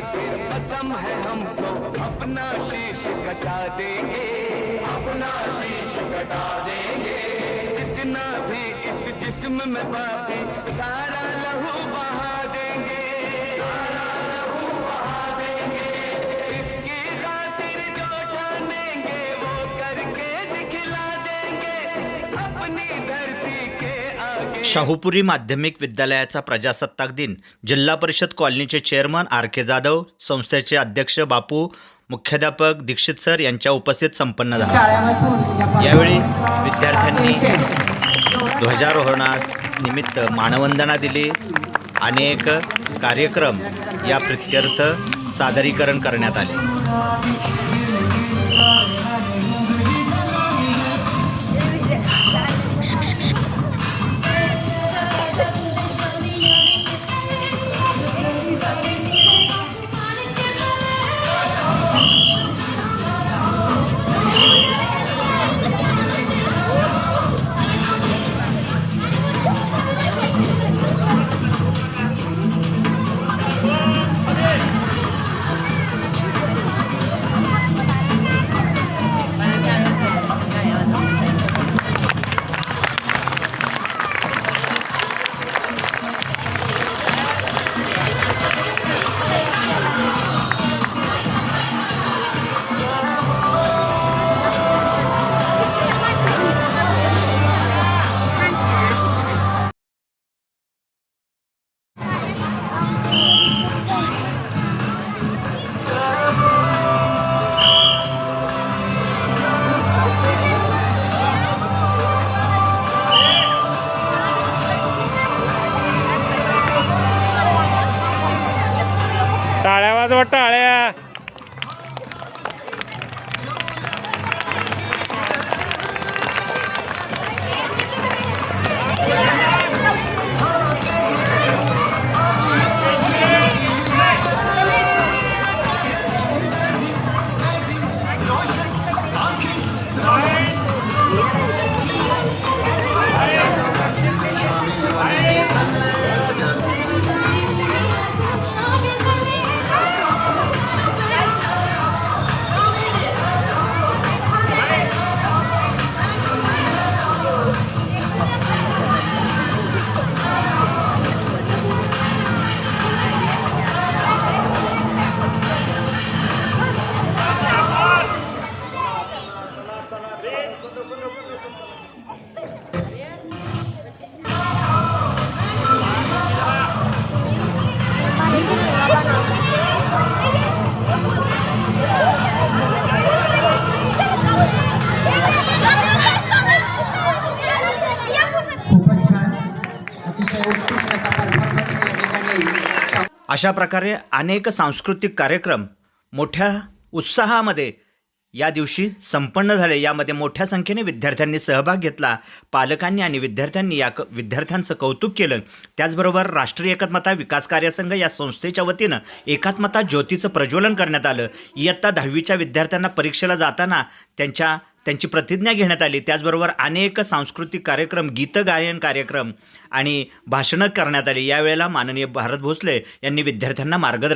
खातिर कसम है हमको, अपना शीश कटा देंगे, अपना शीश कटा देंगे। जितना भी इस जिस्म में बाकी सारा लहू बहा देंगे, सारा लहू बहा देंगे। इसकी खातिर जो ठानेंगे वो करके दिखला देंगे, अपनी धरती के आगे। शाहूपुरी माध्यमिक विद्यालयाचा प्रजासत्ताक दिन जिल्हा परिषद कॉलनीचे चेअरमन आर.के. जाधव, संस्थेचे अध्यक्ष बापू, मुख्याध्यापक दीक्षित सर यांच्या उपस्थित संपन्न झाला। यावेळी विद्यार्थ्यांनी ध्वजारोहणास निमित्त मानवंदना दिली। अनेक कार्यक्रम या प्रित्यर्थ सादरीकरण करण्यात आले। टाळ्या वाजवा टाळ्या। अशा प्रकारे अनेक सांस्कृतिक कार्यक्रम मोठ्या उत्साहामध्ये या दिवशी संपन्न झाले। यामध्ये मोठ्या संख्येने विद्यार्थ्यांनी सहभाग घेतला। पालकांनी आणि विद्यार्थ्यांनी विद्यार्थ्यांचं कौतुक केलं। त्याचबरोबर राष्ट्रीय एकात्मता विकास कार्यसंघ या संस्थेच्या वतीनं एकात्मता ज्योतीचं प्रज्वलन करण्यात आलं। इयत्ता 10वीच्या विद्यार्थ्यांना परीक्षेला जाताना त्यांची प्रतिज्ञा घेण्यात आली। त्याचबरोबर अनेक सांस्कृतिक कार्यक्रम, गीतगायन कार्यक्रम आणि भाषणं करण्यात आली। यावेळेला माननीय भारत भोसले यांनी विद्यार्थ्यांना मार्गदर्शन